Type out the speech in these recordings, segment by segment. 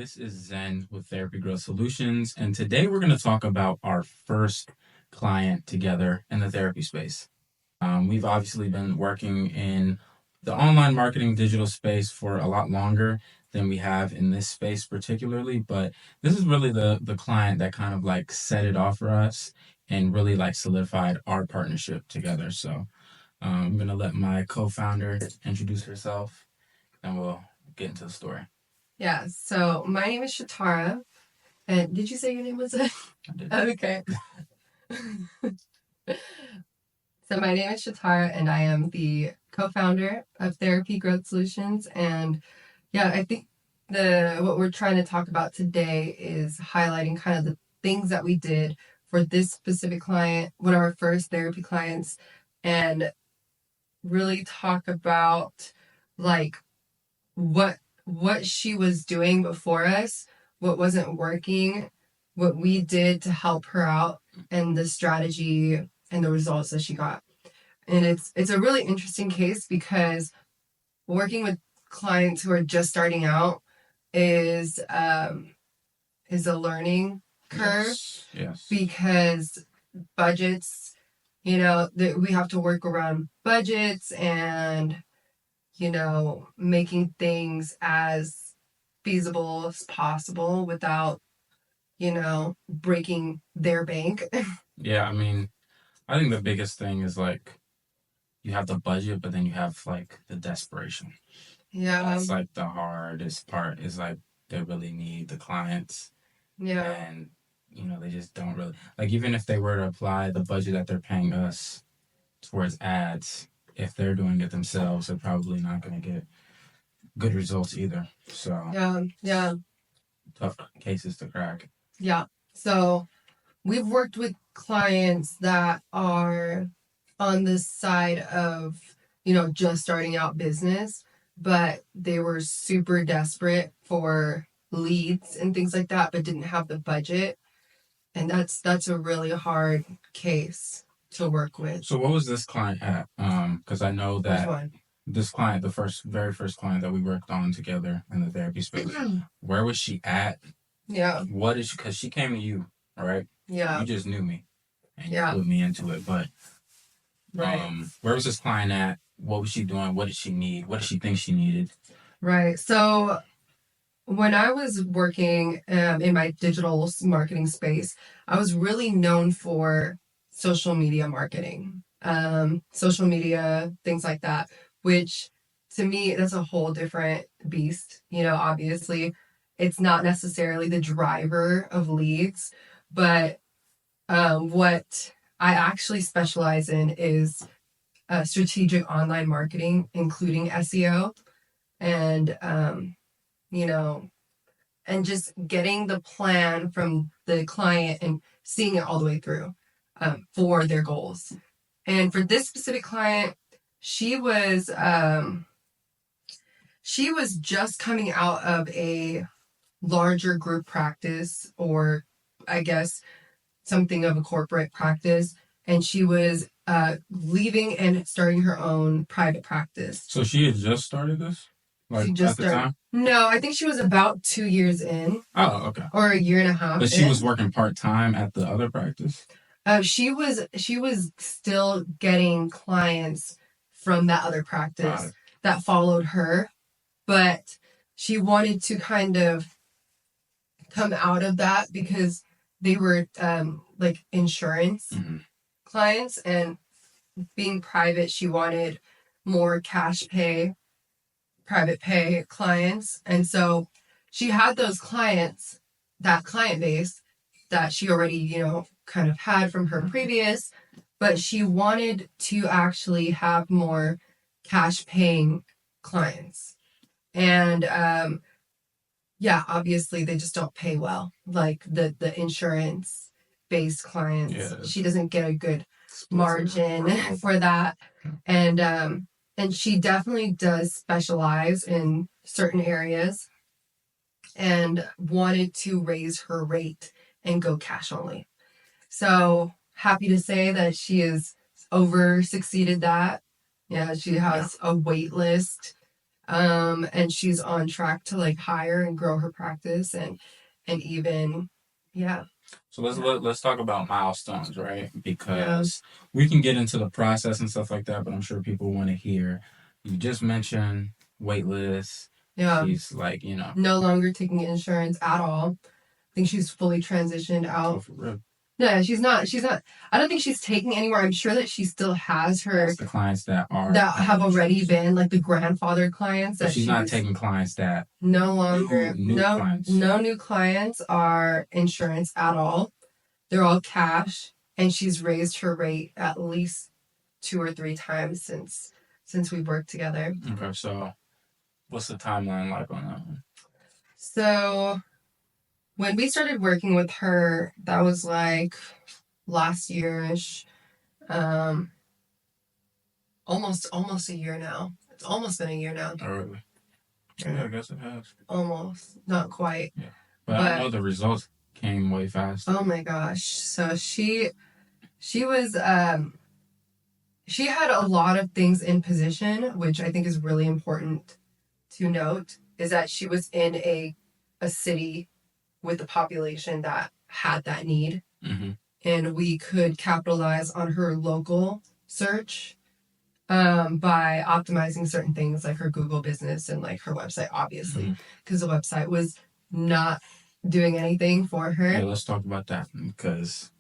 This is Zen with Therapy Growth Solutions, and today we're going to talk about our first client together in the therapy space. We've obviously been working in the online marketing digital space for a lot longer than we have in this space particularly, but this is really the client that kind of like set it off for us and really like solidified our partnership together. So I'm going to let my co-founder introduce herself and we'll get into the story. Yeah, so my name is Shatara. And did you say your name was it? I did. Okay. So my name is Shatara, and I am the co-founder of Therapy Growth Solutions. And yeah, I think what we're trying to talk about today is highlighting kind of the things that we did for this specific client, one of our first therapy clients, and really talk about like what she was doing before us, what wasn't working, what we did to help her out, and the strategy and the results that she got. And it's a really interesting case because working with clients who are just starting out is a learning curve. Yes. Because budgets, we have to work around budgets and making things as feasible as possible without, breaking their bank. Yeah, I think the biggest thing is like you have the budget, but then you have like the desperation. Yeah. That's like the hardest part is like they really need the clients Yeah. and they just don't really like even if they were to apply the budget that they're paying us towards ads, if they're doing it themselves, they're probably not going to get good results either. So Yeah. tough cases to crack. Yeah. So we've worked with clients that are on the side of, just starting out business, but they were super desperate for leads and things like that, but didn't have the budget. And that's a really hard case to work with. So what was this client at? Because I know that this client, the very first client that we worked on together in the therapy space, where was she at? Yeah. What is she? Because she came to you, right? Yeah. You just knew me, and you put me into it. But right. Where was this client at? What was she doing? What did she need? What did she think she needed? Right. So when I was working in my digital marketing space, I was really known for social media marketing, social media, things like that, which to me, that's a whole different beast. Obviously, it's not necessarily the driver of leads, but what I actually specialize in is strategic online marketing, including SEO. And and just getting the plan from the client and seeing it all the way through for their goals. And for this specific client, she was just coming out of a larger group practice, or I guess something of a corporate practice, and she was leaving and starting her own private practice. So she had just started this? Like she just started. Time? No, I think she was about 2 years in. Oh, okay. Or a year and a half. But she was working part-time at the other practice? She was still getting clients from that other practice that followed her, but she wanted to kind of come out of that because they were like insurance clients, and being private, she wanted more cash pay, private pay clients. And so she had those clients, that client base that she already, kind of had from her previous, but she wanted to actually have more cash paying clients. And obviously they just don't pay well. Like the insurance based clients, she doesn't get a good margin for that. And she definitely does specialize in certain areas and wanted to raise her rate and go cash only. So happy to say that she has over succeeded that. Yeah, she has a wait list And she's on track to like hire and grow her practice and even yeah. So let's talk about milestones, right? Because we can get into the process and stuff like that, but I'm sure people want to hear. You just mentioned waitlist. Yeah. She's like, no longer taking insurance at all. I think she's fully transitioned out. Oh, for real? No, she's not. She's not. I don't think she's taking anywhere. I'm sure that she still has her. That's the clients that have already been like the grandfather clients. But that she's not taking clients that no longer. new clients. No new clients are insurance at all. They're all cash, and she's raised her rate at least 2 or 3 times since we've worked together. Okay, so what's the timeline like on that one? So when we started working with her, that was like last year-ish. Almost a year now. It's almost been a year now. Oh, really? Yeah, I guess it has. Almost. Not quite. Yeah. But I know the results came way fast. Oh my gosh. So she was she had a lot of things in position, which I think is really important to note, is that she was in a city with a population that had that need. Mm-hmm. And we could capitalize on her local search by optimizing certain things like her Google business and like her website, obviously, because the website was not doing anything for her. Yeah, let's talk about that because,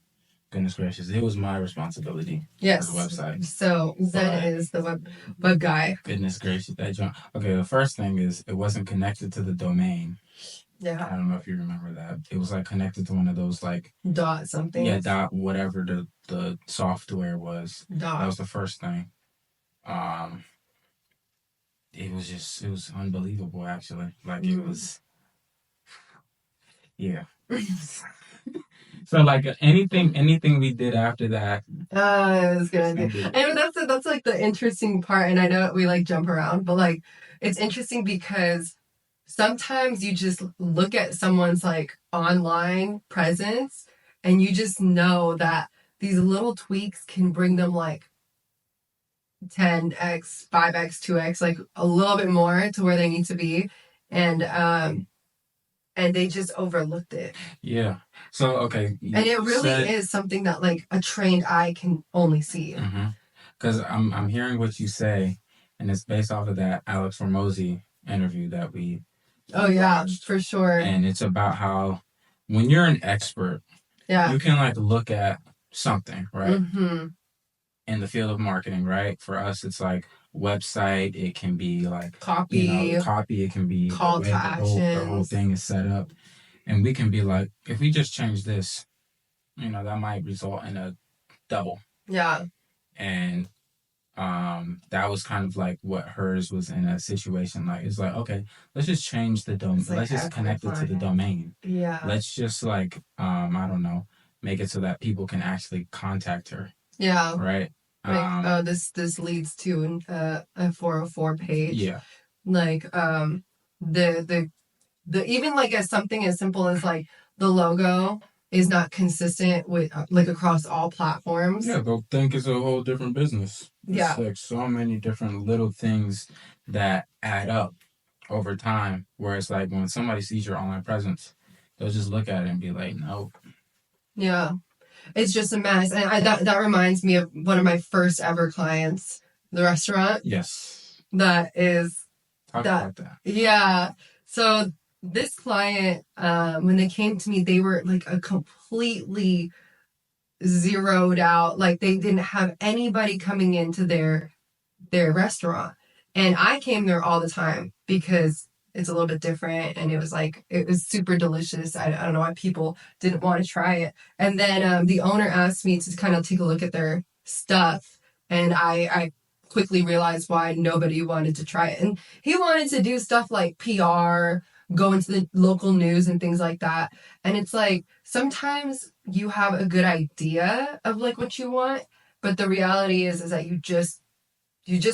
goodness gracious, it was my responsibility. Yes. For the website. So Zen is the web guy. Goodness gracious, that junk. Okay, the first thing is it wasn't connected to the domain. Yeah. I don't know if you remember that. It was like connected to one of those like dot something. Yeah, dot whatever the software was. Dot. That was the first thing. It was unbelievable actually. Like it was yeah. So like anything we did after that. It was good. And that's like the interesting part. And I know we like jump around, but like it's interesting because sometimes you just look at someone's like online presence and you just know that these little tweaks can bring them like 10x, 5x, 2x, like a little bit more to where they need to be. And they just overlooked it. Yeah. So, okay. And it really is something that like a trained eye can only see. Because I'm hearing what you say, and it's based off of that Alex Hormozy interview that we watched. For sure. And it's about how when you're an expert, you can like look at something, right? In the field of marketing, right? For us, it's like website. It can be like copy. It can be call to action. The whole thing is set up, and we can be like, if we just change this, that might result in a double. Yeah. And that was kind of like what hers was in a situation like. It's like, okay, let's just change the domain. Like let's just connect it to the domain. Yeah. Let's just like I don't know, make it so that people can actually contact her. Yeah. Right. Like, this leads to a 404 page. Yeah. Like, the even like as something as simple as like the logo is not consistent with like across all platforms. Yeah, they'll think it's a whole different business. It's like so many different little things that add up over time. Where it's like when somebody sees your online presence, they'll just look at it and be like, nope. Yeah. It's just a mess. And that reminds me of one of my first ever clients, the restaurant. Yes. That is... Talk about that. Yeah. So this client, when they came to me, they were like a completely zeroed out. Like they didn't have anybody coming into their restaurant. And I came there all the time because it's a little bit different, and it was super delicious. I don't know why people didn't want to try it. And then the owner asked me to kind of take a look at their stuff, and I quickly realized why nobody wanted to try it. And he wanted to do stuff like PR, go into the local news and things like that. And it's like sometimes you have a good idea of like what you want, but the reality is that you just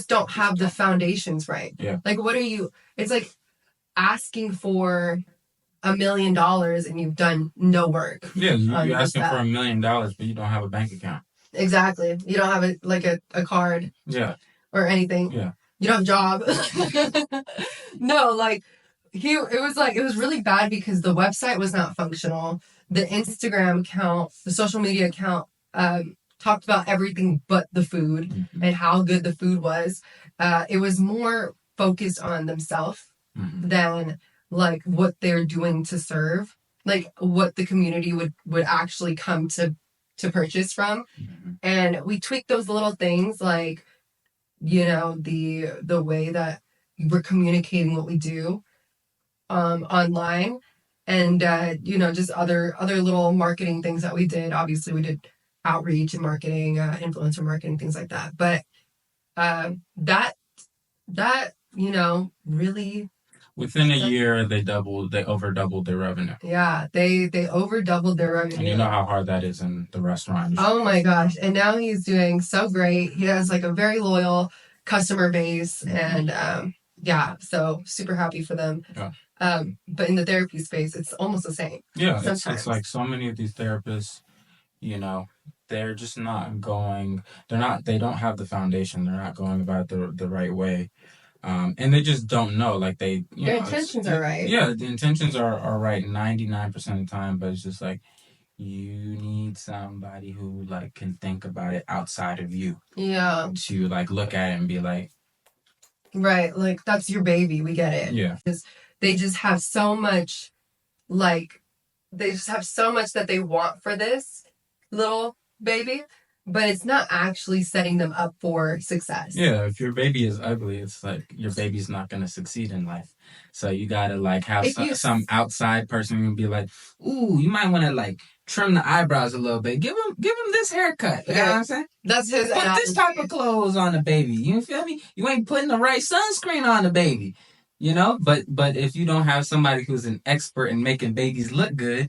don't have the foundations right. Yeah. Like it's like asking for $1 million and you've done no work. Yeah, you're asking for $1 million, but you don't have a bank account. Exactly. You don't have a card. Yeah. Or anything. Yeah. you don't have a job. No, like it was really bad because the website was not functional. The Instagram account, the social media account, talked about everything but the food and how good the food was. It was more focused on themselves than like what they're doing to serve, like what the community would actually come to purchase from. And we tweaked those little things, like, the way that we're communicating what we do online, and just other little marketing things that we did. Obviously we did outreach and marketing, influencer marketing, things like that. But that really, Within a year, they over doubled their revenue. yeah, they over doubled their And revenue. you know how hard that is in the restaurant industry. Oh my gosh. And now he's doing so great. He has like a very loyal customer base, and yeah, so super happy for them. Yeah. But in the therapy space, it's almost the same. Yeah, it's like so many of these therapists, they're just not going, they don't have the foundation. They're not going about the right way. And they just don't know, like their intentions are right. Yeah, the intentions are right 99% of the time, but it's just like, you need somebody who like can think about it outside of you. Yeah. To like look at it and be like, right, like that's your baby. We get it. Yeah. They just have so much, that they want for this little baby, but it's not actually setting them up for success. Yeah, if your baby is ugly, it's like your baby's not going to succeed in life. So you got to like have some outside person who be like, ooh, you might want to like trim the eyebrows a little bit. Give him this haircut. You know what I'm saying? That's his Put this type of clothes on the baby. You feel me? You ain't putting the right sunscreen on the baby. But if you don't have somebody who's an expert in making babies look good,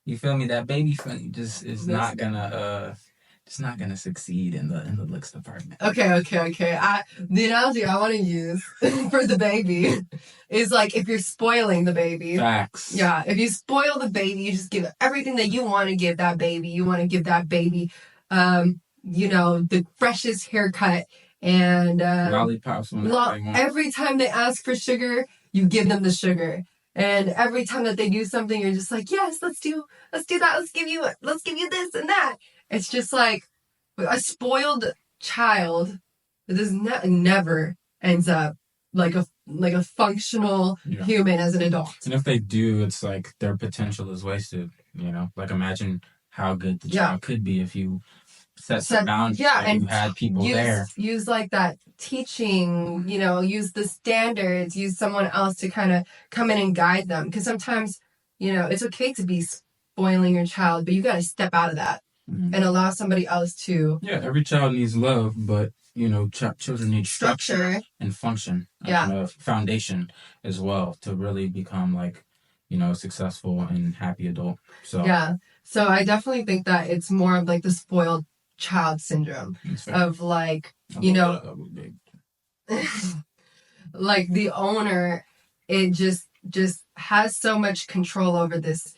you feel me? That baby just is not gonna it's not gonna succeed in the looks department. Okay. The analogy I want to use for the baby is like if you're spoiling the baby. Facts. Yeah, if you spoil the baby, you just give it everything that you want to give that baby. You want to give that baby, the freshest haircut and lollipops. Every time they ask for sugar, you give them the sugar. And every time that they do something, you're just like, yes, let's do that. Let's give you this and that. It's just like a spoiled child that never ends up like a functional human as an adult. And if they do, it's like their potential is wasted. Like imagine how good the child could be if you set some boundaries. Yeah, and you had people there. Use like that teaching, use the standards, use someone else to kind of come in and guide them. Because sometimes, it's okay to be spoiling your child, but you got to step out of that and allow somebody else to. Yeah, every child needs love, but children need structure and function. And a foundation as well to really become like, a successful and happy adult. So yeah, so I definitely think that it's more of like the spoiled child syndrome of like, like the owner, it just has so much control over this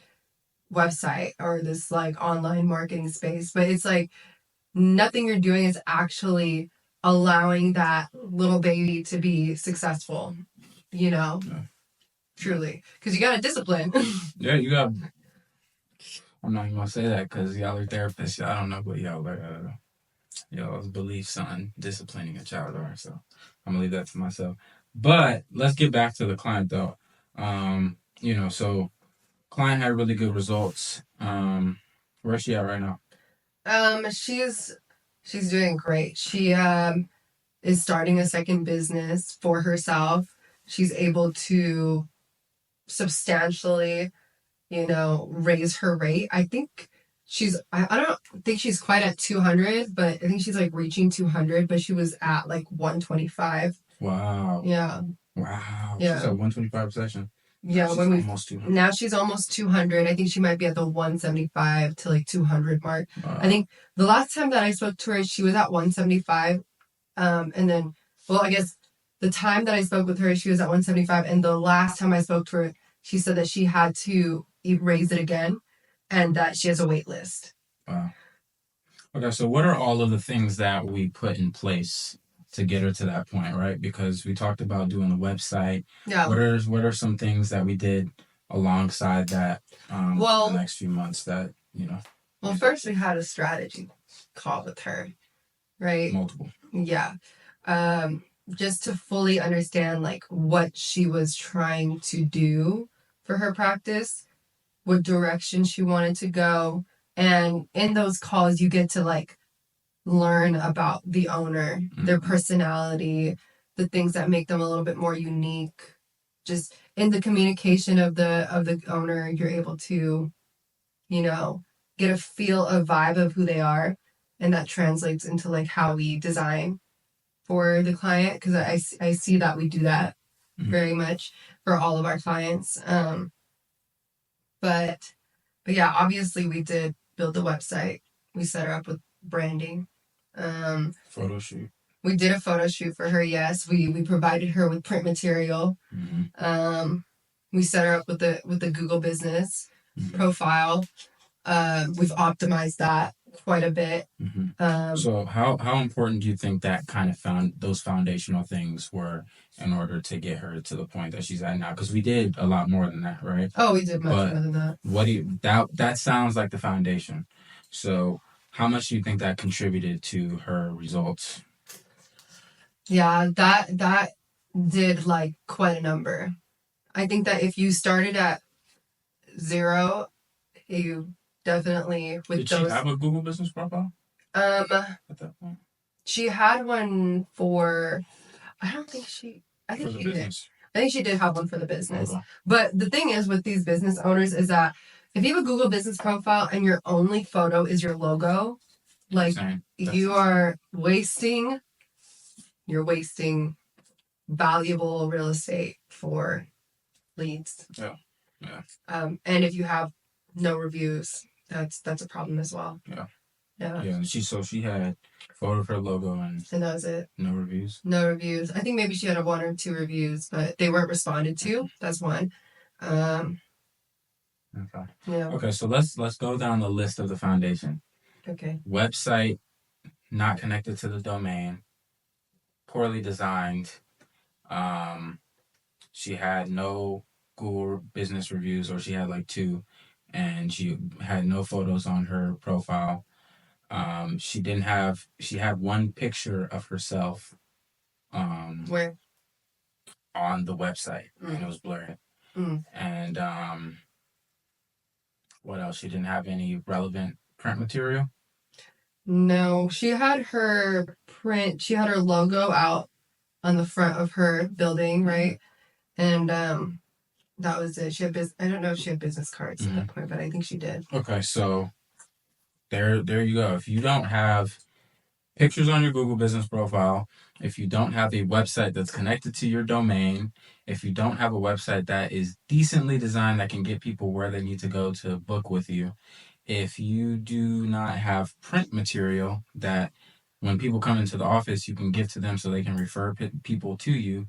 website or this like online marketing space, but it's like nothing you're doing is actually allowing that little baby to be successful, truly, because you got to discipline. Yeah, you got. I'm not even gonna say that because y'all are therapists. I don't know what y'all's beliefs on disciplining a child are. So I'm gonna leave that to myself. But let's get back to the client though. So client had really good results. Where's she at right now? She's doing great. She is starting a second business for herself. She's able to substantially raise her rate. I think I don't think she's quite at 200, but I think she's like reaching 200, but she was at like 125. Wow. Yeah. Wow. Yeah. She's at 125 session. Yeah. Now she's almost 200. I think she might be at the 175 to like 200 mark. Wow. I think the last time that I spoke to her, she was at 175. And then, I guess the time that I spoke with her, she was at 175. And the last time I spoke to her, she said that she had to raise it again and that she has a wait list. Wow. Okay, so what are all of the things that we put in place to get her to that point, right? Because we talked about doing the website. Yeah. What are some things that we did alongside that Well, the next few months that, well, first we had a strategy call with her, right? multiple. Yeah. Just to fully understand like what she was trying to do for her practice, what direction she wanted to go. And in those calls, you get to like learn about the owner, their personality, the things that make them a little bit more unique. Just in the communication of the owner, you're able to, you know, get a feel, a vibe of who they are, and that translates into like how we design for the client, because I see that we do that very much for all of our clients. But yeah, obviously we did build the website. We set her up with branding. Photo shoot. We did a photo shoot for her. Yes, we provided her with print material. We set her up with the Google Business profile. We've optimized that quite a bit. So how important do you think that kind of those foundational things were in order to get her to the point that she's at now? Because we did a lot more than that, right? Oh, we did much more than that. What do you that sounds like the foundation. So how much do you think that contributed to her results? Yeah, that did like quite a number. I think that if you started at 0, you definitely with Did those. She have a Google Business profile At that point? She had one for. I don't think she. I think For the she did. business. I think she did have one for the business. Okay. But the thing is with these business owners is that if you have a Google Business profile and your only photo is your logo, like you're wasting valuable real estate for leads. Yeah. And if you have no reviews, that's a problem as well. Yeah. Yeah. She had photo of her logo and that was it. No reviews. No reviews. I think maybe she had 1 or 2 reviews, but they weren't responded to. That's one. Okay. Yeah. Okay, so let's go down the list of the foundation. Okay. Website not connected to the domain, poorly designed. She had no Google Business reviews, or she had like 2, and she had no photos on her profile. She had 1 picture of herself Where? on the website, and it was blurry. And what else? She didn't have any relevant print material. No, she had her logo out on the front of her building, right? And that was it. She had I don't know if she had business cards at that point, but I think she did. Okay, so there you go. If you don't have pictures on your Google Business profile, if you don't have a website that's connected to your domain, if you don't have a website that is decently designed that can get people where they need to go to book with you, if you do not have print material that when people come into the office, you can give to them so they can refer people to you,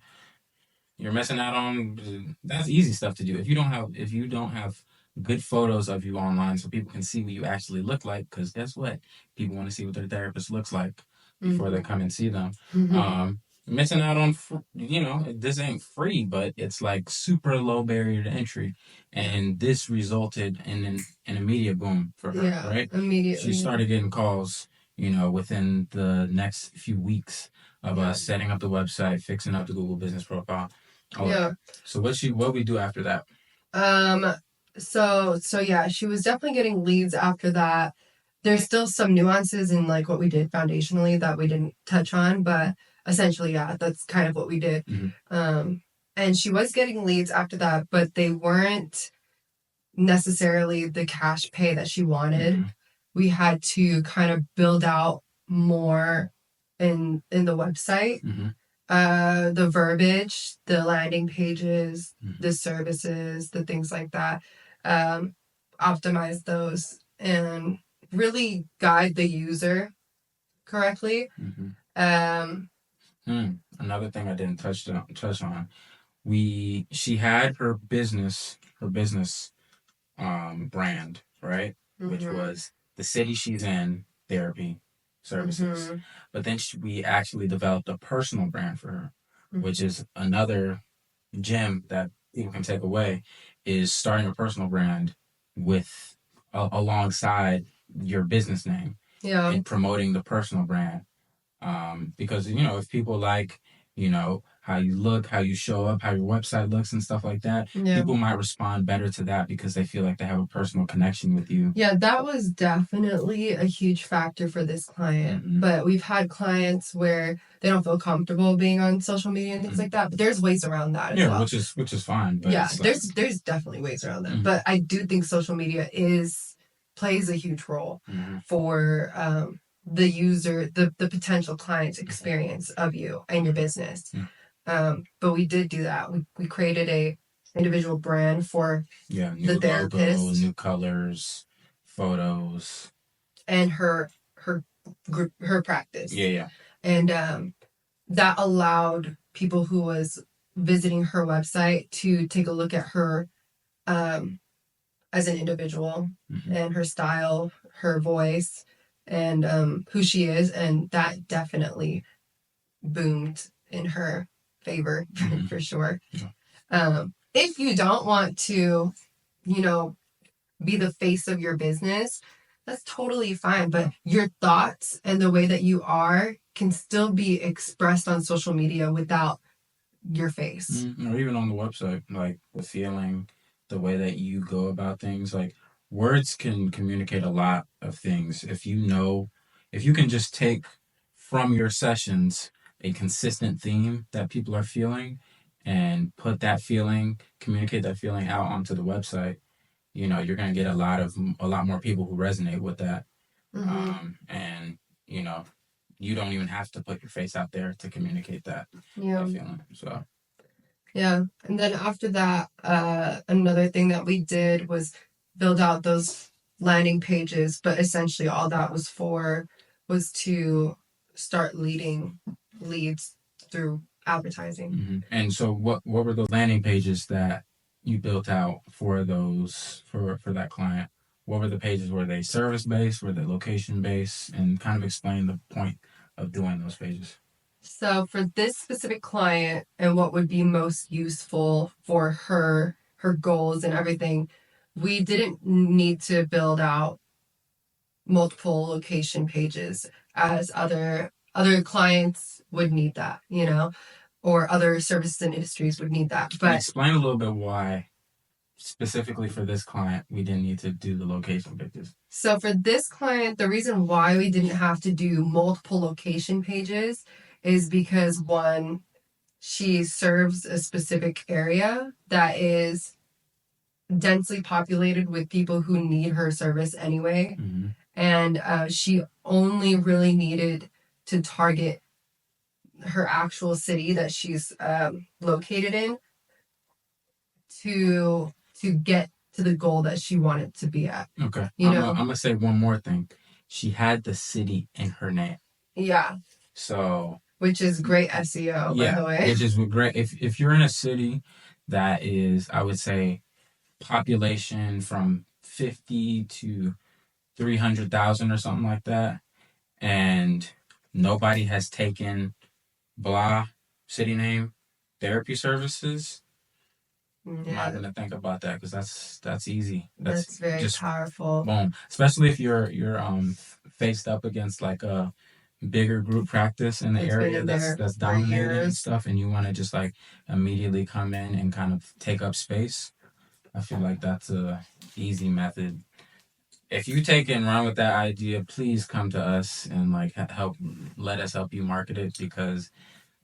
you're missing out on. That's easy stuff to do. If you don't have good photos of you online so people can see what you actually look like, because guess what? People want to see what their therapist looks like before they come and see them. Missing out on, this ain't free, but it's like super low barrier to entry. And this resulted in an immediate boom for her, right? Immediately. She started getting calls, within the next few weeks of us setting up the website, fixing up the Google Business profile. So what we do after that? So yeah, she was definitely getting leads after that. There's still some nuances in like what we did foundationally that we didn't touch on, but essentially, yeah, that's kind of what we did. And she was getting leads after that, but they weren't necessarily the cash pay that she wanted. We had to kind of build out more in the website. The verbiage, the landing pages, the services, the things like that. Optimize those and really guide the user correctly. Another thing I didn't touch on. She had her business brand, right? Which was the city she's in, therapy, services. Mm-hmm. But then we actually developed a personal brand for her, Mm-hmm. which is another gem that people can take away, is starting a personal brand with alongside your business name Yeah. and promoting the personal brand. Because if people like how you look, how you show up, how your website looks and stuff like that, Yeah. people might respond better to that because they feel like they have a personal connection with you. Yeah, that was definitely a huge factor for this client. Mm-hmm. But we've had clients where they don't feel comfortable being on social media and things like that. But there's ways around that as Yeah, well. which is fine. But Yeah, it's like, there's definitely ways around that. Mhm. But I do think social media plays a huge role for the user, the potential client's experience of you and your business. But we did do that. We created a individual brand for new the therapist, logo, new colors, photos, and her group, her practice. Yeah. And that allowed people who was visiting her website to take a look at her as an individual and her style, her voice, and who she is, and that definitely boomed in her favor for sure. If you don't want to, be the face of your business, that's totally fine. But your thoughts and the way that you are can still be expressed on social media without your face. Or even on the website, like the feeling, the way that you go about things. Like words can communicate a lot of things. If you can just take from your sessions a consistent theme that people are feeling and communicate that feeling out onto the website, you're going to get a lot more people who resonate with that. And you don't even have to put your face out there to communicate that feeling. So yeah, and then after that, another thing that we did was build out those landing pages, but essentially all that was to start leads through advertising. And so what were the landing pages that you built out for those for that client? What were the pages? Were they service based? Were they location based? And kind of explain the point of doing those pages. So for this specific client and what would be most useful for her goals and everything, we didn't need to build out multiple location pages as other clients would need that, or other services and industries would need that. But explain a little bit why specifically for this client we didn't need to do the location pages. So for this client, the reason why we didn't have to do multiple location pages is because one, she serves a specific area that is densely populated with people who need her service anyway. And she only really needed to target her actual city that she's located in to get to the goal that she wanted to be at. Okay. I'm going to say one more thing. She had the city in her name. Yeah. So... which is great SEO, by the way. Which is great. If you're in a city that is, I would say, population from 50 to 300,000 or something like that, and nobody has taken blah city name therapy services, I'm not going to think about that because that's easy. That's very just powerful. Boom. Especially if you're faced up against like a bigger group practice in the area that's dominating and stuff, and you want to just like immediately come in and kind of take up space. I feel like that's a easy method. If you take it and run with that idea, please come to us and like let us help you market it, because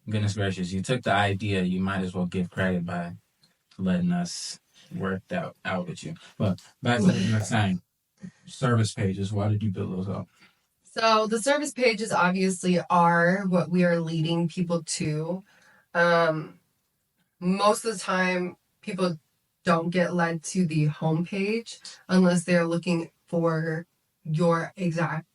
goodness gracious, you took the idea, you might as well give credit by letting us work that out with you. But back to what you were saying, service pages, why did you build those up? So the service pages obviously are what we are leading people to. Most of the time, people don't get led to the homepage unless they're looking for your exact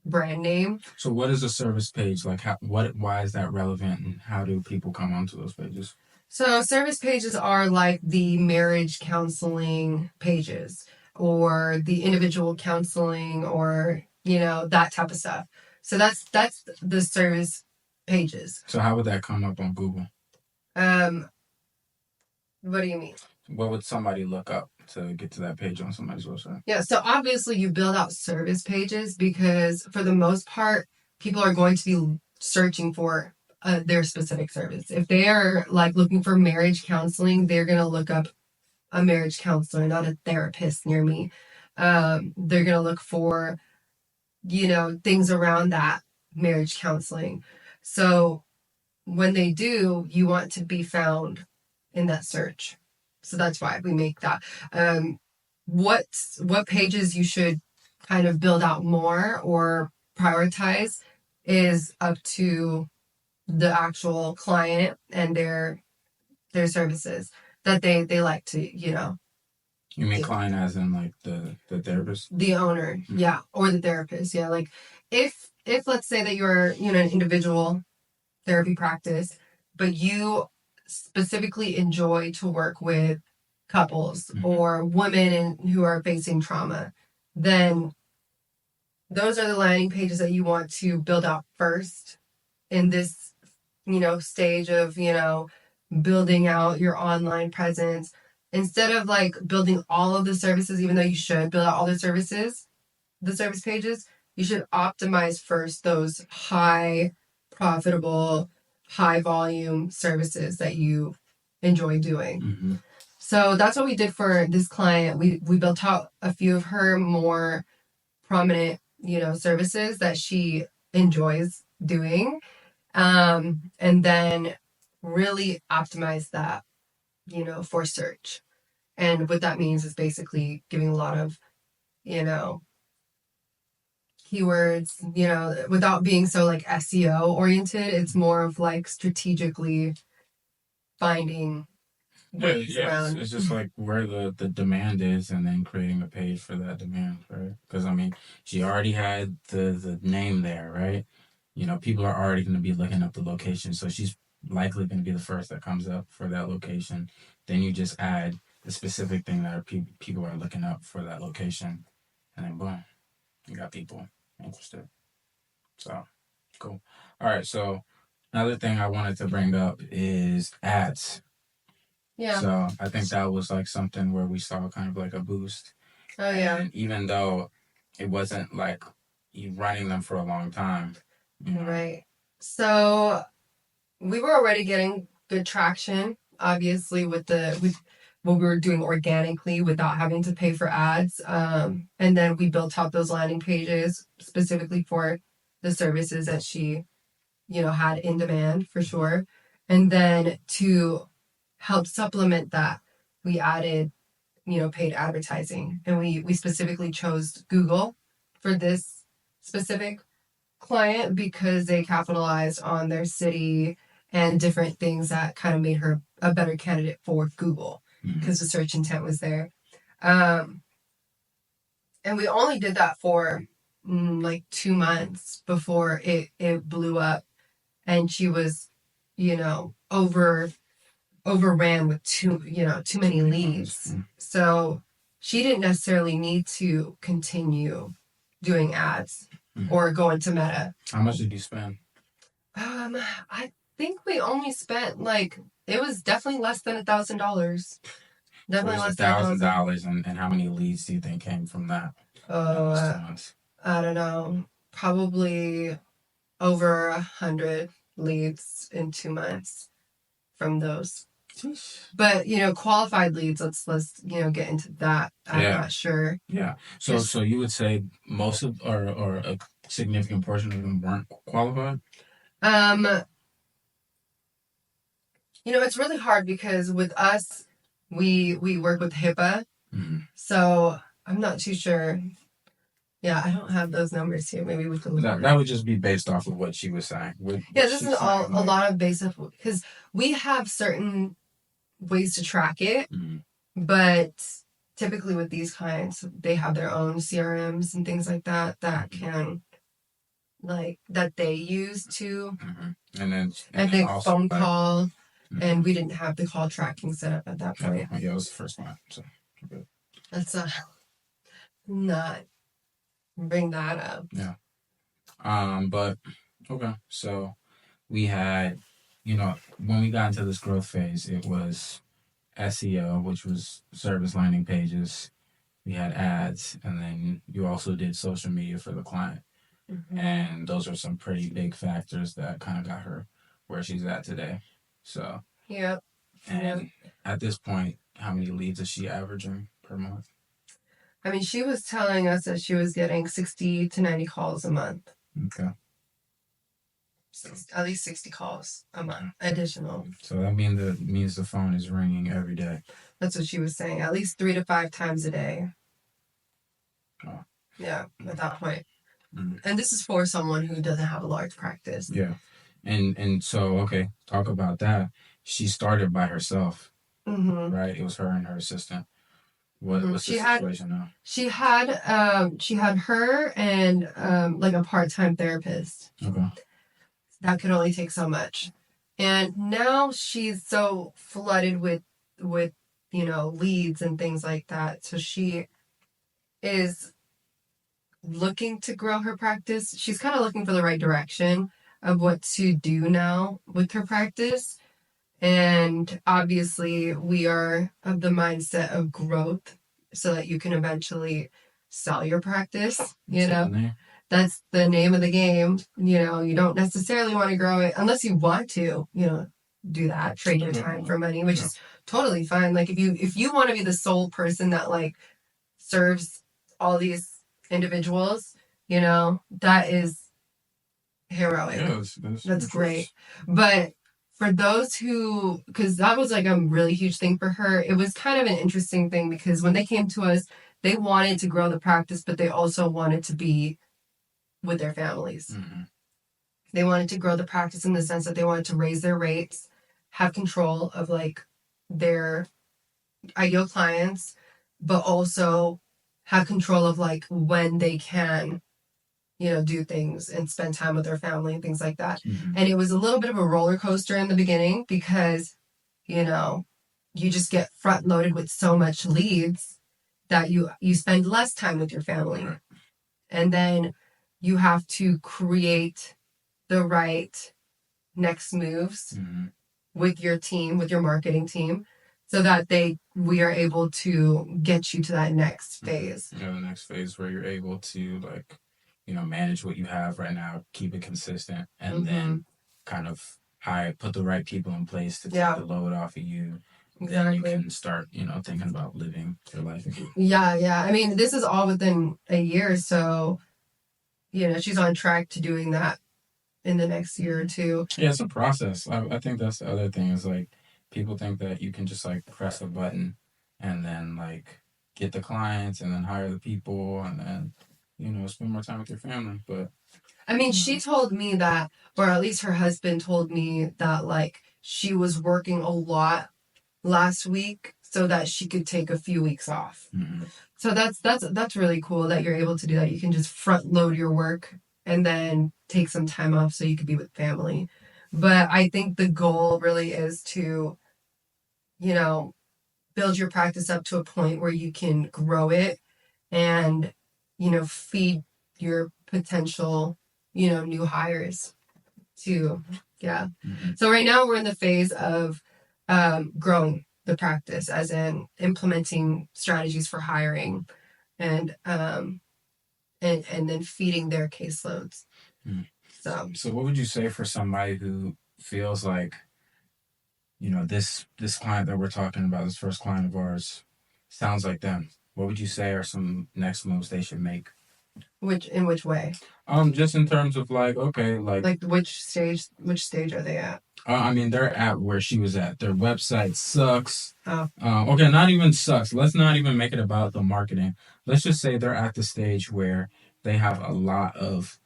brand name. So what is a service page? Like why is that relevant, and how do people come onto those pages? So service pages are like the marriage counseling pages or the individual counseling or, that type of stuff. So that's the service pages. So how would that come up on Google? What do you mean? What would somebody look up to get to that page on somebody's website? Yeah, so obviously you build out service pages because for the most part, people are going to be searching for their specific service. If they are like looking for marriage counseling, they're going to look up a marriage counselor, not a therapist near me. They're going to look for, things around that marriage counseling. So when they do, you want to be found in that search. So that's why we make that. What pages you should kind of build out more or prioritize is up to the actual client and their services that they like to, You mean client as in like the therapist? The owner, yeah, or the therapist, yeah. Like if let's say that you're, an individual therapy practice, but you specifically enjoy to work with couples or women who are facing trauma, then those are the landing pages that you want to build out first in this, stage of, building out your online presence. Instead of like building all of the services, even though you should build out all the services, the service pages, you should optimize first those high profitable, high volume services that you enjoy doing. So that's what we did for this client. We built out a few of her more prominent, services that she enjoys doing. And then really optimize that, for search. And what that means is basically giving a lot of, keywords, without being so like SEO oriented. It's more of like strategically finding ways around. It's just like where the demand is and then creating a page for that demand, right? Because I mean, she already had the name there, right? People are already going to be looking up the location, so she's likely going to be the first that comes up for that location. Then you just add the specific thing that people are looking up for that location, and then boom, you got people interested. So cool. All right, so another thing I wanted to bring up is ads. Yeah. So I think that was like something where we saw kind of like a boost. Oh yeah. And even though it wasn't like you running them for a long time. Right. So we were already getting good traction, obviously, with what we were doing organically without having to pay for ads. And then we built out those landing pages specifically for the services that she, had in demand for sure. And then to help supplement that, we added, paid advertising. And we specifically chose Google for this specific client because they capitalized on their city and different things that kind of made her a better candidate for Google because the search intent was there. And we only did that for like 2 months before it blew up, and she was, overran with too many leads. So she didn't necessarily need to continue doing ads or go into Meta. How much did you spend? I think we only spent it was definitely less than $1,000. Definitely less than $1,000, and how many leads do you think came from that? I don't know. Probably over 100 leads in 2 months from those. But qualified leads. Let's get into that. I'm not sure. Yeah. So you would say most of or a significant portion of them weren't qualified? It's really hard because with us, we work with HIPAA, so I'm not too sure. Yeah, I don't have those numbers here. Maybe we could look. That would just be based off of what she was saying. This is a lot of basic because we have certain ways to track it, but typically with these clients, they have their own CRMs and things like that can that they use to, and they phone call, and we didn't have the call tracking set up at that point. Yeah, it was the first one, so good. Let's not bring that up. Yeah. But okay, so we had, when we got into this growth phase, it was SEO, which was service landing pages. We had ads, and then you also did social media for the client. And those are some pretty big factors that kind of got her where she's at today. So, Yep. Yep. and at this point, how many leads is she averaging per month? I mean, she was telling us that she was getting 60 to 90 calls a month. Okay. At least 60 calls a month additional. So that means the phone is ringing every day. That's what she was saying. At least 3 to 5 times a day. Oh. Yeah, at that point. Mm-hmm. And this is for someone who doesn't have a large practice. Yeah. And so, okay, talk about that. She started by herself, right? It was her and her assistant. What's the situation now? She had her and like a part-time therapist. Okay. That could only take so much. And now she's so flooded with leads and things like that. So she is looking to grow her practice. She's kind of looking for the right direction of what to do now with her practice. And obviously, we are of the mindset of growth so that you can eventually sell your practice. That's the name of the game. You don't necessarily want to grow it unless you want to, do that, trade your time for money, which is totally fine. Like if you want to be the sole person that like serves all these individuals, that is heroic. Yeah, that's great. But for those who, because that was like a really huge thing for her, it was kind of an interesting thing because when they came to us, they wanted to grow the practice, but they also wanted to be with their families. They wanted to grow the practice in the sense that they wanted to raise their rates, have control of like their ideal clients, but also have control of like when they can, do things and spend time with their family and things like that. And it was a little bit of a roller coaster in the beginning because, you just get front loaded with so much leads that you spend less time with your family. And then you have to create the right next moves with your team, with your marketing team, so that we are able to get you to that next phase. The next phase where you're able to like, manage what you have right now, keep it consistent, and then kind of put the right people in place to take the load off of you. Exactly. Then you can start, thinking about living your life again. Yeah. I mean, this is all within a year, so she's on track to doing that in the next year or two. Yeah, it's a process. I think that's the other thing is like people think that you can just like press a button and then like get the clients and then hire the people and then spend more time with your family. But I mean, she told me that, or at least her husband told me that like she was working a lot last week so that she could take a few weeks off. So that's really cool that you're able to do that. You can just front load your work and then take some time off so you could be with family. But I think the goal really is to, build your practice up to a point where you can grow it and, feed your potential, new hires too. Yeah. So right now we're in the phase of growing the practice, as in implementing strategies for hiring and then feeding their caseloads. So what would you say for somebody who feels like, this client that we're talking about, this first client of ours, sounds like them? What would you say are some next moves they should make? In which way? Just in terms of like, okay, like which stage are they at? I mean, they're at where she was at. Their website sucks. Oh. Okay, not even sucks. Let's not even make it about the marketing. Let's just say they're at the stage where they have a lot of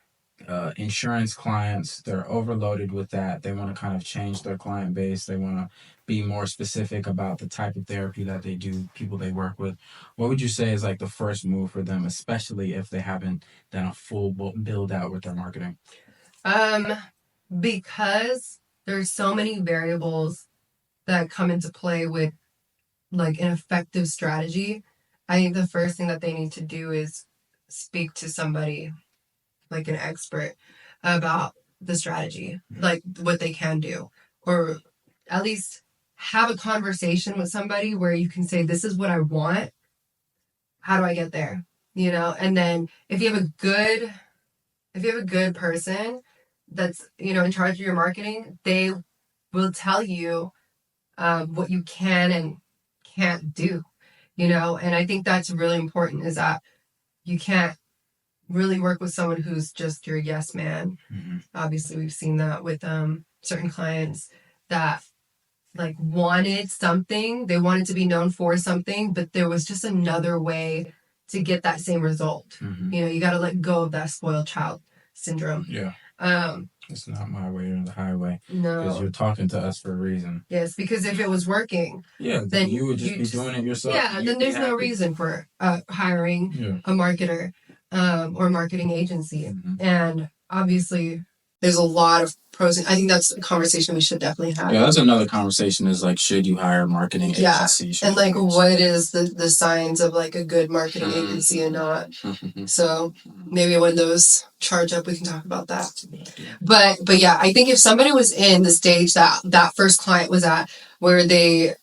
insurance clients. They're overloaded with that. They want to kind of change their client base. They want to be more specific about the type of therapy that they do, people they work with. What would you say is like the first move for them, especially if they haven't done a full build out with their marketing? Because there's so many variables that come into play with like an effective strategy. I think the first thing that they need to do is speak to somebody like an expert about the strategy, like what they can do, or at least have a conversation with somebody where you can say, this is what I want. How do I get there? You know, and then if you have a good person that's, you know, in charge of your marketing, they will tell you what you can and can't do, you know. And I think that's really important, is that you can't really work with someone who's just your yes man. Mm-hmm. Obviously, we've seen that with certain clients that like wanted something, they wanted to be known for something, but there was just another way to get that same result. Mm-hmm. You know, you got to let go of that spoiled child syndrome. Yeah. It's not my way or the highway. No. Because you're talking to us for a reason. Yes, because if it was working, yeah, then you would just be doing it yourself. Yeah, then there's no reason for hiring a marketer or marketing agency. Mm-hmm. And obviously, there's a lot of pros. I think that's a conversation we should definitely have. Yeah, that's another conversation, is like, should you hire a marketing agency? And like, what is the signs of like a good marketing agency and not? So maybe when those charge up, we can talk about that. But yeah, I think if somebody was in the stage that first client was at, where they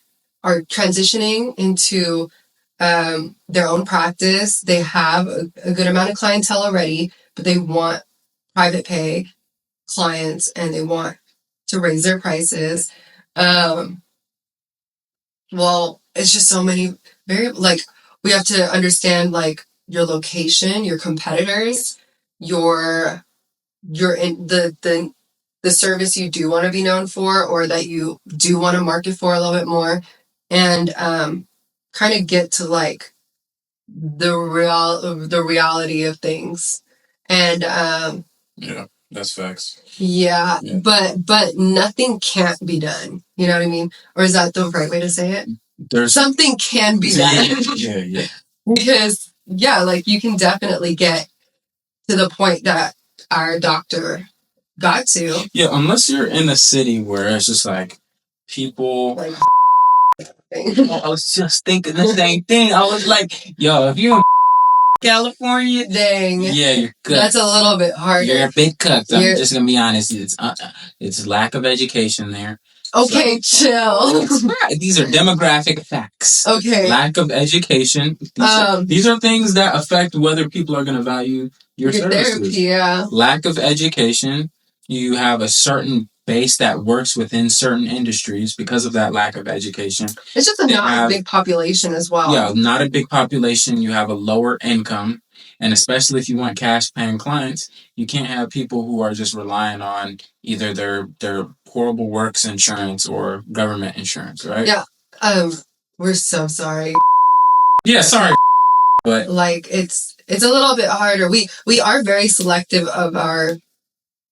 are transitioning into their own practice, they have a good amount of clientele already, but they want private pay clients and they want to raise their prices. Well, it's just so many like, we have to understand like your location, your competitors, your in the service you do want to be known for, or that you do want to market for a little bit more, and kind of get to like the reality of things. And yeah, that's facts. Yeah, but nothing can't be done. You know what I mean? Or is that the right way to say it? Something can be done. Yeah. Because like you can definitely get to the point that our doctor got to. Yeah, unless you're in a city where it's just like people. Like, I was just thinking the same thing. I was like, yo, if you're in California, dang, yeah, you're good. That's a little bit harder. You're a big cooked. I'm just gonna be honest. It's lack of education there. Okay, chill. These are demographic facts. Okay. Lack of education. These are things that affect whether people are going to value your services. Therapy, yeah. Lack of education. You have a certain base that works within certain industries because of that lack of education. It's just not a big population as well. Yeah, not a big population. You have a lower income. And especially if you want cash paying clients, you can't have people who are just relying on either their horrible works insurance or government insurance, right? Yeah. We're so sorry. Yeah, sorry. But like it's a little bit harder. We are very selective of our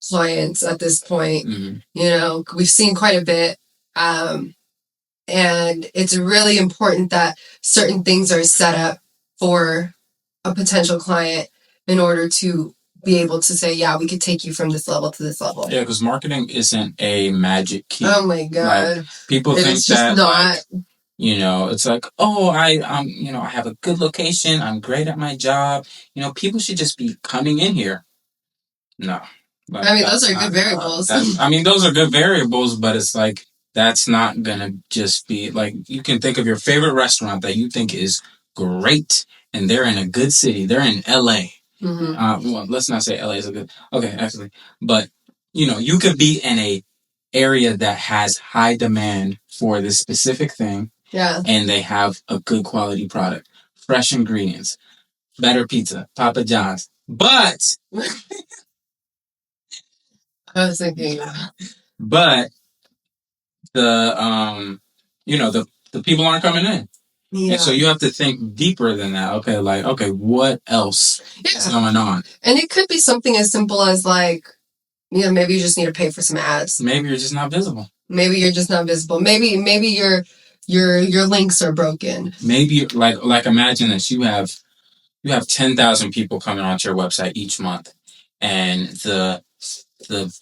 clients at this point. Mm-hmm. You know, we've seen quite a bit. And it's really important that certain things are set up for a potential client in order to be able to say, yeah, we could take you from this level to this level. Yeah, because marketing isn't a magic key. Oh my God. Like, people think it's just not. Like, you know, it's like, oh, I have a good location. I'm great at my job. You know, people should just be coming in here. No. Like, I mean, those are good variables. Those are good variables, but it's like, that's not going to just be like, you can think of your favorite restaurant that you think is great and they're in a good city. They're in LA. Mm-hmm. Well, let's not say LA is a good, okay, actually, but you know, you could be in a area that has high demand for this specific thing. Yeah. And they have a good quality product, fresh ingredients, better pizza, Papa John's. But I was thinking, but the the people aren't coming in. Yeah. And so you have to think deeper than that. Okay, what else is going on? And it could be something as simple as like, you know, maybe you just need to pay for some ads. Maybe you're just not visible. Maybe your links are broken. Maybe like imagine this, you have 10,000 people coming onto your website each month, and the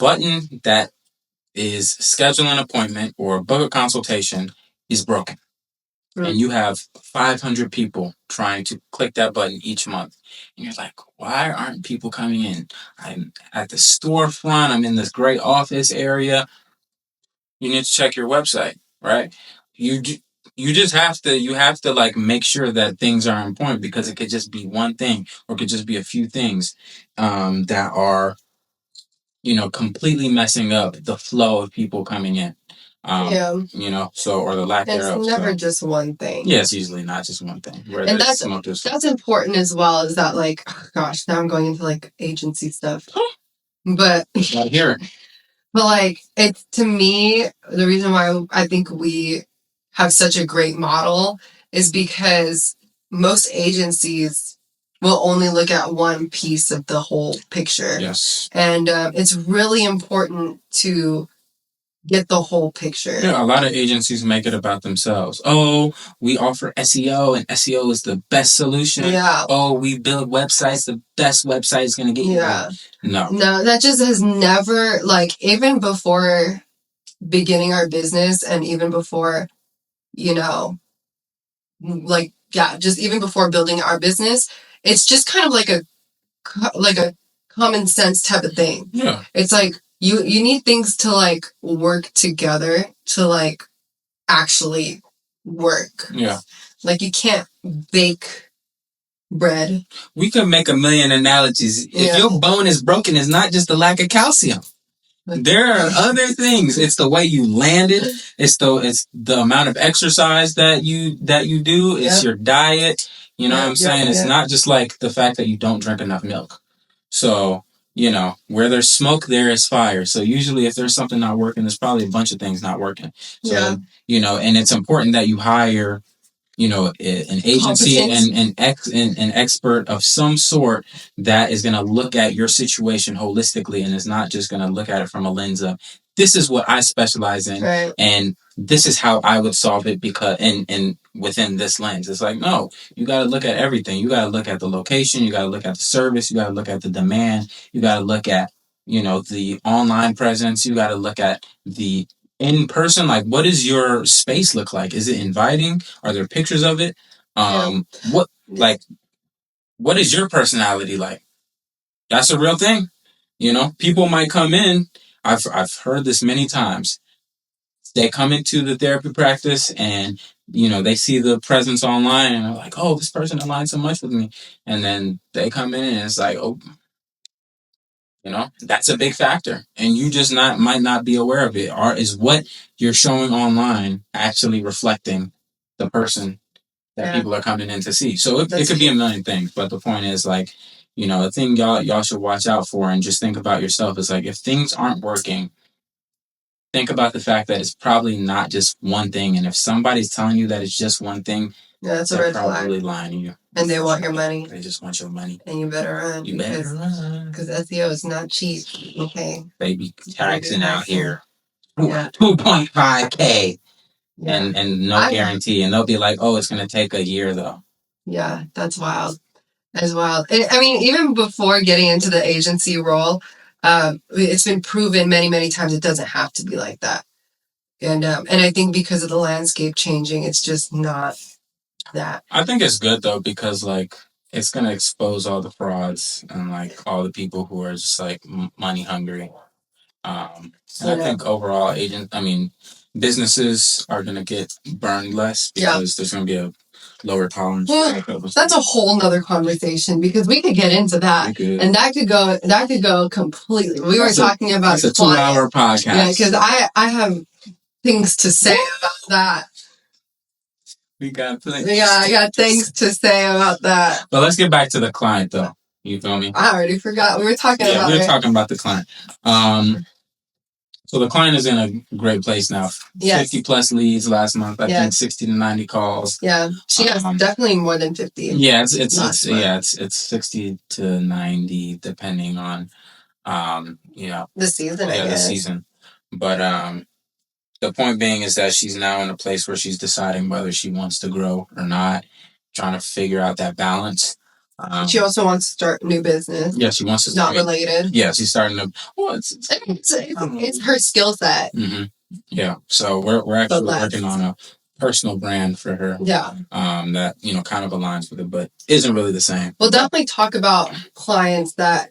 button that is schedule an appointment or book a consultation is broken. and you have 500 people trying to click that button each month. And you're like, why aren't people coming in? I'm at the storefront. I'm in this great office area. You need to check your website, right? You you just have to like make sure that things are on point, because it could just be one thing, or it could just be a few things that are, completely messing up the flow of people coming in. So, or the lack thereof. It's never just one thing. Yeah, it's usually not just one thing. And that's important as well, is that, like, oh gosh, now I'm going into like agency stuff. But gotta hear it. But like, it's, to me, the reason why I think we have such a great model is because most agencies will only look at one piece of the whole picture. Yes. And it's really important to get the whole picture. Yeah, a lot of agencies make it about themselves. Oh, we offer SEO, and SEO is the best solution. Yeah. Oh, we build websites. The best website is going to get you. Yeah. No, that just has never, like, even before beginning our business, and even before, just even before building our business, it's just kind of like a common sense type of thing. Yeah. It's like, you need things to, like, work together to, like, actually work. Yeah. Like, you can't bake bread. We could make a million analogies. If your bone is broken, it's not just the lack of calcium. There are other things. It's the way you land it. It's the amount of exercise that you do. It's your diet. You know what I'm saying? It's not just like the fact that you don't drink enough milk. So, where there's smoke, there is fire. So usually if there's something not working, there's probably a bunch of things not working. So, and it's important that you hire, an agency and an expert of some sort that is going to look at your situation holistically, and is not just going to look at it from a lens of, this is what I specialize in, right, and this is how I would solve it, because and within this lens. It's like, no, you got to look at everything. You got to look at the location. You got to look at the service. You got to look at the demand. You got to look at, the online presence. You got to look at the in person. Like, what does your space look like? Is it inviting? Are there pictures of it? What is your personality like? That's a real thing. People might come in. I've heard this many times. They come into the therapy practice, and they see the presence online, and they're like, oh, this person aligns so much with me. And then they come in, and it's like, oh, that's a big factor, and you just might not be aware of it. Or is what you're showing online actually reflecting the person that people are coming in to see? So it could be a million things, but the point is, like, the thing y'all should watch out for, and just think about yourself, is like, if things aren't working, think about the fact that it's probably not just one thing. And if somebody's telling you that it's just one thing, that's a red flag. They're probably lying to you. And they want your money. They just want your money. And you better run. Because SEO is not cheap. Okay. They be taxing out here. 2.5K. Yeah. And no guarantee. And they'll be like, oh, it's going to take a year, though. Yeah, that's wild. That's wild. I mean, even before getting into the agency role, it's been proven many, many times it doesn't have to be like that. And I think because of the landscape changing, it's just not that. I think it's good, though, because, like, it's going to expose all the frauds and, like, all the people who are just, like, money hungry. And I think overall businesses are going to get burned less, because there's going to be a lower tolerance. That's a whole nother conversation, because we could get into that, and that could go completely. We were talking about it's a 2-hour podcast. Yeah, because I have things to say about that. We got things. Yeah, I got things to say about that. But let's get back to the client, though. You feel me? I already forgot. We were talking about we were talking about the client. So the client is in a great place now. 50 plus leads last month. I think 60 to 90 calls. Yeah, she has definitely more than 50. Yeah, it's 60 to 90 depending on the season. Yeah, the season. But the point being is that she's now in a place where she's deciding whether she wants to grow or not, trying to figure out that balance. She also wants to start a new business. Yeah, she wants to. Not related. Yeah, she's starting to. Well, it's her skill set. Mm-hmm. Yeah, so we're actually working on a personal brand for her. Yeah. That, kind of aligns with it, but isn't really the same. We'll definitely talk about clients that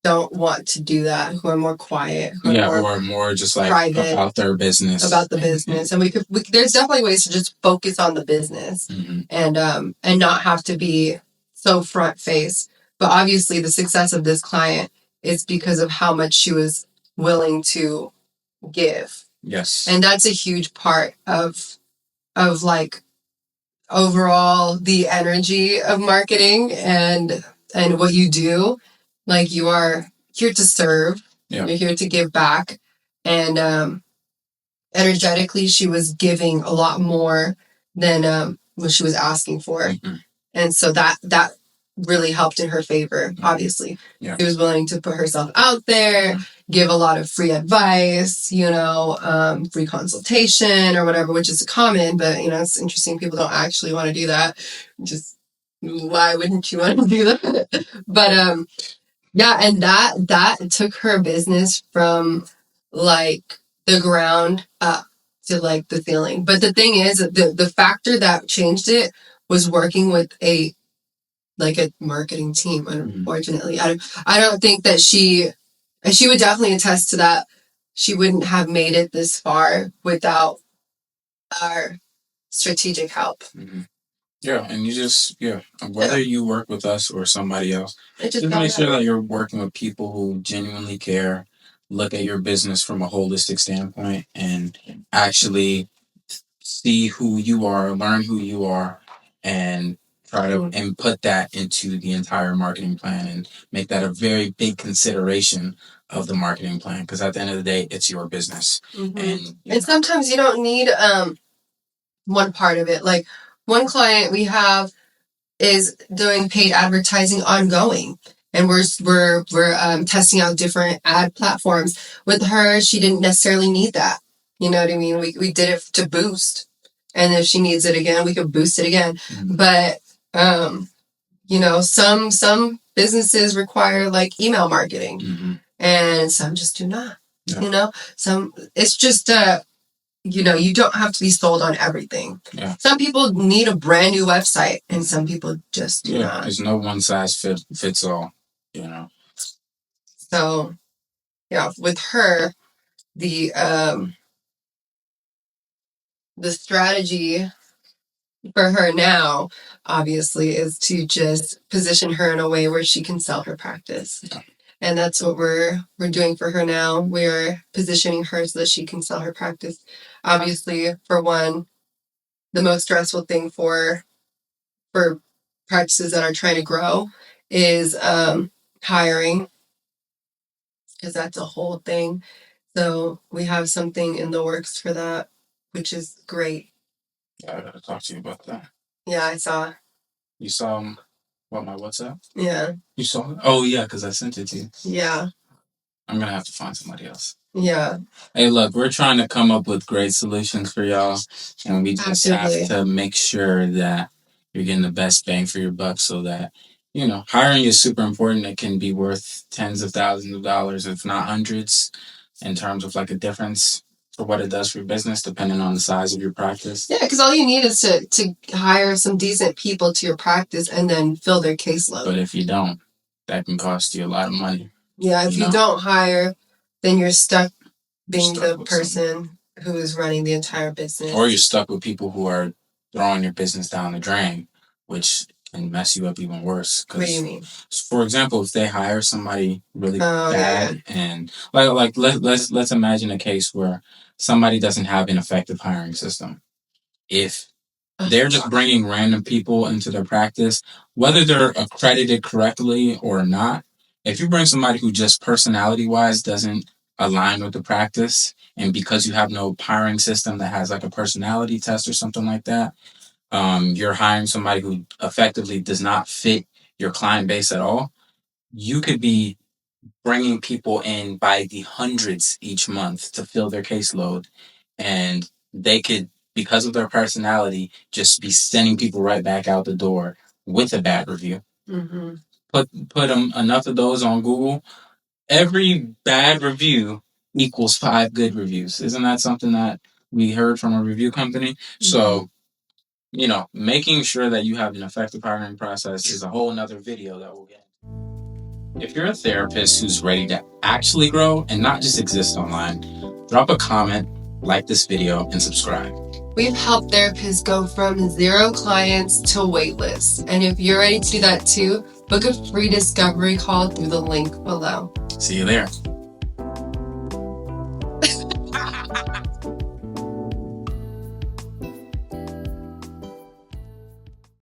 don't want to do that, who are more quiet, who are more just like private about their business, about the business, and there's definitely ways to just focus on the business, and not have to be so front face. But obviously, the success of this client is because of how much she was willing to give. Yes, and that's a huge part of like overall the energy of marketing and what you do. Like, you are here to serve. You're here to give back. And energetically, she was giving a lot more than what she was asking for. And so that really helped in her favor, obviously. She was willing to put herself out there, give a lot of free advice, free consultation or whatever, which is common, but, it's interesting. People don't actually want to do that. Just, why wouldn't you want to do that? But, yeah, and that took her business from, like, the ground up to, like, the ceiling. But the thing is, the factor that changed it was working with a marketing team. Unfortunately, I don't think that she would definitely attest to that. She wouldn't have made it this far without our strategic help. Yeah, and whether you work with us or somebody else, just make sure that you're working with people who genuinely care, look at your business from a holistic standpoint, and actually see who you are, learn who you are, and try to and put that into the entire marketing plan and make that a very big consideration of the marketing plan, because at the end of the day, it's your business. And sometimes you don't need one part of it. Like, one client we have is doing paid advertising ongoing, and we're testing out different ad platforms. With her, she didn't necessarily need that. You know what I mean? We did it to boost, and if she needs it again, we could boost it again. But some businesses require, like, email marketing, and some just do not. Some, it's just you don't have to be sold on everything. Some people need a brand new website, and some people just do not. There's no one size fits all. So, yeah, with her, the strategy for her now, obviously, is to just position her in a way where she can sell her practice. And that's what we're doing for her now. We're positioning her so that she can sell her practice. Obviously, for one, the most stressful thing for practices that are trying to grow is hiring, because that's a whole thing. So we have something in the works for that, which is great. Yeah, I gotta talk to you about that. Yeah, I saw. You saw my WhatsApp? Yeah. You saw it? Oh, yeah, because I sent it to you. Yeah. I'm gonna have to find somebody else. Yeah. Hey, look, we're trying to come up with great solutions for y'all, and we just have to make sure that you're getting the best bang for your buck, so that, hiring is super important. It can be worth tens of thousands of dollars, if not hundreds, in terms of, like, a difference for what it does for your business, depending on the size of your practice. Yeah, because all you need is to hire some decent people to your practice and then fill their caseload. But if you don't, that can cost you a lot of money. Yeah, if you don't hire, then you're stuck being the person who is running the entire business. Or you're stuck with people who are throwing your business down the drain, which can mess you up even worse. What do you mean? For example, if they hire somebody really bad, and let's imagine a case where somebody doesn't have an effective hiring system. If they're just bringing random people into their practice, whether they're accredited correctly or not, if you bring somebody who just personality-wise doesn't align with the practice, and because you have no hiring system that has, like, a personality test or something like that, you're hiring somebody who effectively does not fit your client base at all, you could be bringing people in by the hundreds each month to fill their caseload, and they could, because of their personality, just be sending people right back out the door with a bad review. Put them enough of those on Google. Every bad review equals 5 good reviews. Isn't that something that we heard from a review company. So, making sure that you have an effective hiring process is a whole nother video that we'll get. If you're a therapist who's ready to actually grow and not just exist online, drop a comment, like this video, and subscribe. We've helped therapists go from 0 clients to waitlist. And if you're ready to do that too, book a free discovery call through the link below. See you there.